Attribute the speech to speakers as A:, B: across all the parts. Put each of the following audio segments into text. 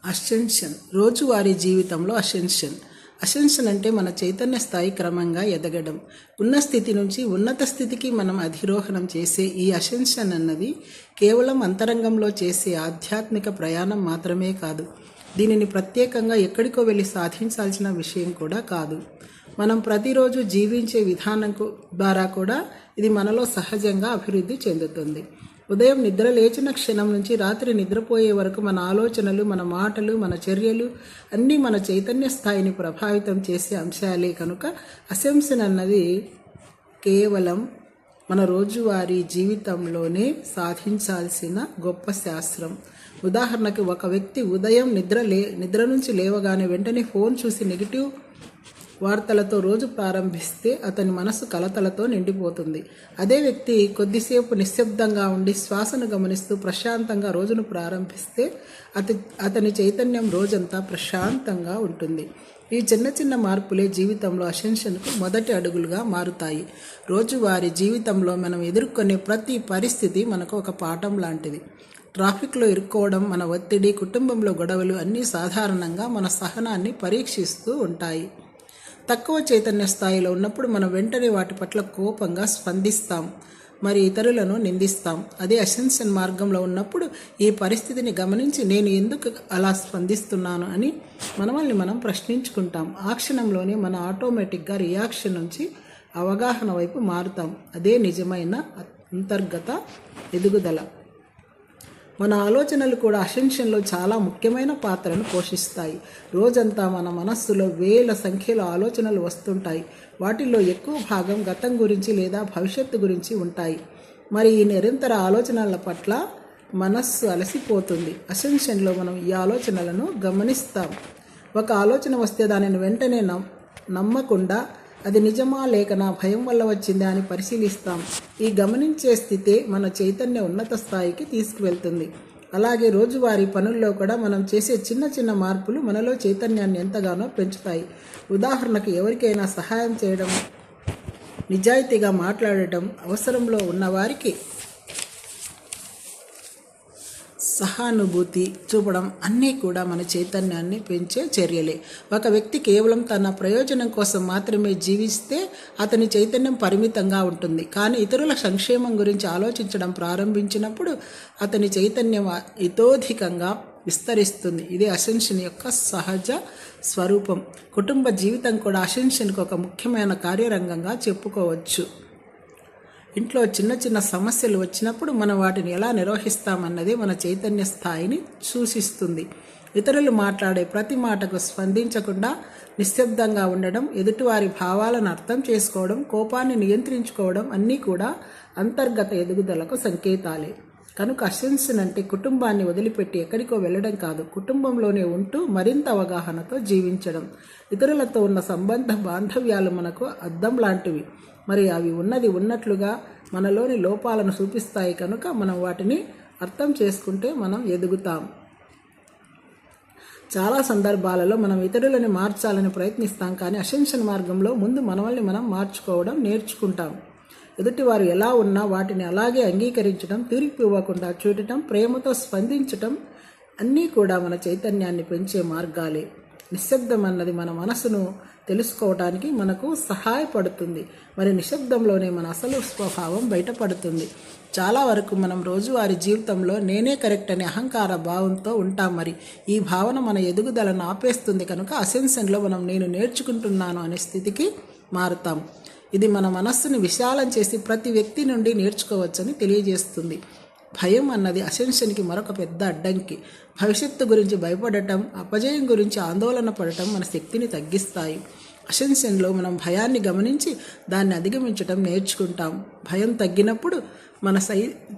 A: Ascension రోజువారీ జీవితంలో ascension అంటే మన చైతన్య స్థాయి క్రమంగా ఎదగడం. ఉన్న స్థితి నుంచి ఉన్నత స్థితికి మనం అధిరోహణం చేసే ఈ అసెన్షన్ అన్నది కేవలం అంతరంగంలో చేసే ఆధ్యాత్మిక ప్రయాణం మాత్రమే కాదు. దీనిని ప్రత్యేకంగా ఎక్కడికో వెళ్ళి సాధించాల్సిన విషయం కూడా కాదు. మనం ప్రతిరోజు జీవించే విధానం ద్వారా కూడా ఇది మనలో సహజంగా అభివృద్ధి చెందుతుంది. ఉదయం నిద్ర లేచిన క్షణం నుంచి రాత్రి నిద్రపోయే వరకు మన ఆలోచనలు, మన మాటలు, మన చర్యలు అన్నీ మన చైతన్య స్థాయిని ప్రభావితం చేసే అంశాలే. కనుక అసెన్షన్ అన్నది కేవలం మన రోజువారీ జీవితంలోనే సాధించాల్సిన గొప్ప శాస్త్రం. ఉదాహరణకి ఒక వ్యక్తి ఉదయం నిద్ర నుంచి లేవగానే వెంటనే ఫోన్ చూసి నెగిటివ్ వార్తలతో రోజు ప్రారంభిస్తే అతని మనసు కలతలతో నిండిపోతుంది. అదే వ్యక్తి కొద్దిసేపు నిశ్శబ్దంగా ఉండి శ్వాసను గమనిస్తూ ప్రశాంతంగా రోజును ప్రారంభిస్తే అతని చైతన్యం రోజంతా ప్రశాంతంగా ఉంటుంది. ఈ చిన్న చిన్న మార్పులే జీవితంలో అసెన్షన్కు మొదటి అడుగులుగా మారుతాయి. రోజువారీ జీవితంలో మనం ఎదుర్కొనే ప్రతి పరిస్థితి మనకు ఒక పాఠం లాంటిది. ట్రాఫిక్లో ఇరుక్కోవడం, మన ఒత్తిడి, కుటుంబంలో గొడవలు అన్నీ సాధారణంగా మన సహనాన్ని పరీక్షిస్తూ ఉంటాయి. తక్కువ చైతన్య స్థాయిలో ఉన్నప్పుడు మనం వెంటనే వాటి పట్ల కోపంగా స్పందిస్తాం, మరి ఇతరులను నిందిస్తాం. అదే అసెన్షన్ మార్గంలో ఉన్నప్పుడు ఈ పరిస్థితిని గమనించి నేను ఎందుకు అలా స్పందిస్తున్నాను అని మనల్ని మనం ప్రశ్నించుకుంటాం. ఆ క్షణంలోనే మన ఆటోమేటిక్గా రియాక్షన్ నుంచి అవగాహన వైపు మారుతాం. అదే నిజమైన అంతర్గత ఎదుగుదల. మన ఆలోచనలు కూడా అసెన్షన్లో చాలా ముఖ్యమైన పాత్రను పోషిస్తాయి. రోజంతా మన మనస్సులో వేల సంఖ్యలో ఆలోచనలు వస్తుంటాయి. వాటిల్లో ఎక్కువ భాగం గతం గురించి లేదా భవిష్యత్తు గురించి ఉంటాయి. మరి ఈ నిరంతర ఆలోచనల పట్ల మనస్సు అలసిపోతుంది. అసెన్షన్లో మనం ఈ ఆలోచనలను గమనిస్తాం. ఒక ఆలోచన వస్తే దానిని వెంటనే నమ్మకుండా అది నిజమా లేక నా భయం వల్ల వచ్చిందా అని పరిశీలిస్తాం. ఈ గమనించే స్థితే మన చైతన్య ఉన్నత స్థాయికి తీసుకువెళ్తుంది. అలాగే రోజువారీ పనుల్లో కూడా మనం చేసే చిన్న చిన్న మార్పులు మనలో చైతన్యాన్ని ఎంతగానో పెంచుతాయి. ఉదాహరణకు ఎవరికైనా సహాయం చేయడం, నిజాయితీగా మాట్లాడటం, అవసరంలో ఉన్నవారికి సహానుభూతి చూపడం అన్నీ కూడా మన చైతన్యాన్ని పెంచే చర్యలే. ఒక వ్యక్తి కేవలం తన ప్రయోజనం కోసం మాత్రమే జీవిస్తే అతని చైతన్యం పరిమితంగా ఉంటుంది. కానీ ఇతరుల సంక్షేమం గురించి ఆలోచించడం ప్రారంభించినప్పుడు అతని చైతన్యం ఇతోధికంగా విస్తరిస్తుంది. ఇది అసెన్షన్ యొక్క సహజ స్వరూపం. కుటుంబ జీవితం కూడా అసెన్షన్కు ఒక ముఖ్యమైన కార్యరంగంగా చెప్పుకోవచ్చు. ఇంట్లో చిన్న చిన్న సమస్యలు వచ్చినప్పుడు మనం వాటిని ఎలా నిర్వహిస్తామన్నది మన చైతన్య స్థాయిని సూచిస్తుంది. ఇతరులు మాట్లాడే ప్రతి మాటకు స్పందించకుండా నిశ్శబ్దంగా ఉండడం, ఎదుటివారి భావాలను అర్థం చేసుకోవడం, కోపాన్ని నియంత్రించుకోవడం అన్నీ కూడా అంతర్గత ఎదుగుదలకు సంకేతాలే. కనుక అసెన్షన్ అంటే కుటుంబాన్ని వదిలిపెట్టి ఎక్కడికో వెళ్ళడం కాదు, కుటుంబంలోనే ఉంటూ మరింత అవగాహనతో జీవించడం. ఇతరులతో ఉన్న బాంధవ్యాలు మనకు అద్దం లాంటివి. మరి అవి ఉన్నది ఉన్నట్లుగా మనలోని లోపాలను చూపిస్తాయి. కనుక మనం వాటిని అర్థం చేసుకుంటే మనం ఎదుగుతాం. చాలా సందర్భాలలో మనం ఇతరులని మార్చాలని ప్రయత్నిస్తాం, కానీ అసెన్షన్ మార్గంలో ముందు మనల్ని మనం మార్చుకోవడం నేర్చుకుంటాం. ఎదుటివారు ఎలా ఉన్నా వాటిని అలాగే అంగీకరించడం, తీర్పు ఇవ్వకుండా చూడటం, ప్రేమతో స్పందించటం అన్నీ కూడా మన చైతన్యాన్ని పెంచే మార్గాలే. నిశ్శబ్దం అన్నది మన మనసును తెలుసుకోవడానికి మనకు సహాయపడుతుంది. మరి నిశ్శబ్దంలోనే మన అసలు స్వభావం బయటపడుతుంది. చాలా వరకు మనం రోజువారీ జీవితంలో నేనే కరెక్ట్ అనే అహంకార భావంతో ఉంటాం. మరి ఈ భావన మన ఎదుగుదలను ఆపేస్తుంది. కనుక అసెన్షన్లో మనం నేను నేర్చుకుంటున్నాను అనే స్థితికి మారుతాం. ఇది మన మనస్సుని విశాలం చేసి ప్రతి వ్యక్తి నుండి నేర్చుకోవచ్చని తెలియజేస్తుంది. భయం అన్నది అసెన్షన్కి మరొక పెద్ద అడ్డంకి. భవిష్యత్తు గురించి భయపడటం, అపజయం గురించి ఆందోళన పడటం మన శక్తిని తగ్గిస్తాయి. అసెన్షన్లో మనం భయాన్ని గమనించి దాన్ని అధిగమించడం నేర్చుకుంటాం. భయం తగ్గినప్పుడు మన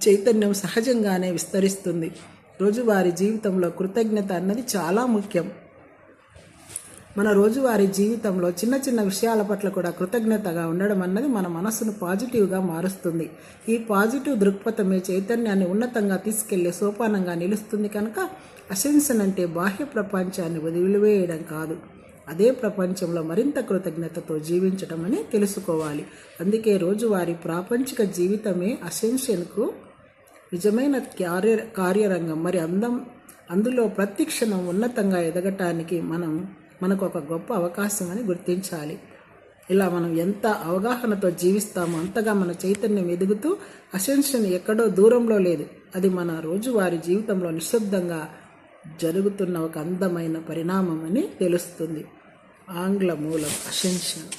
A: చైతన్యం సహజంగానే విస్తరిస్తుంది. రోజువారీ జీవితంలో కృతజ్ఞత అన్నది చాలా ముఖ్యం. మన రోజువారీ జీవితంలో చిన్న చిన్న విషయాల పట్ల కూడా కృతజ్ఞతగా ఉండడం అన్నది మన మనసును పాజిటివ్గా మారుస్తుంది. ఈ పాజిటివ్ దృక్పథమే చైతన్యాన్ని ఉన్నతంగా తీసుకెళ్లే సోపానంగా నిలుస్తుంది. కనుక అసెన్షన్ అంటే బాహ్య ప్రపంచాన్ని వదిలివేయడం కాదు, అదే ప్రపంచంలో మరింత కృతజ్ఞతతో జీవించడం అని తెలుసుకోవాలి. అందుకే రోజువారీ ప్రాపంచిక జీవితమే అసెన్షన్కు నిజమైన కార్యరంగం. మరి అందులో ప్రతి క్షణం ఉన్నతంగా ఎదగటానికి మనకు ఒక గొప్ప అవకాశం అని గుర్తించాలి. ఇలా మనం ఎంత అవగాహనతో జీవిస్తామో అంతగా మన చైతన్యం ఎదుగుతూ అసెన్షన్ ఎక్కడో దూరంలో లేదు, అది మన రోజువారీ జీవితంలో నిశ్శబ్దంగా జరుగుతున్న ఒక అందమైన పరిణామం అని తెలుస్తుంది. ఆంగ్ల మూలం అసెన్షన్.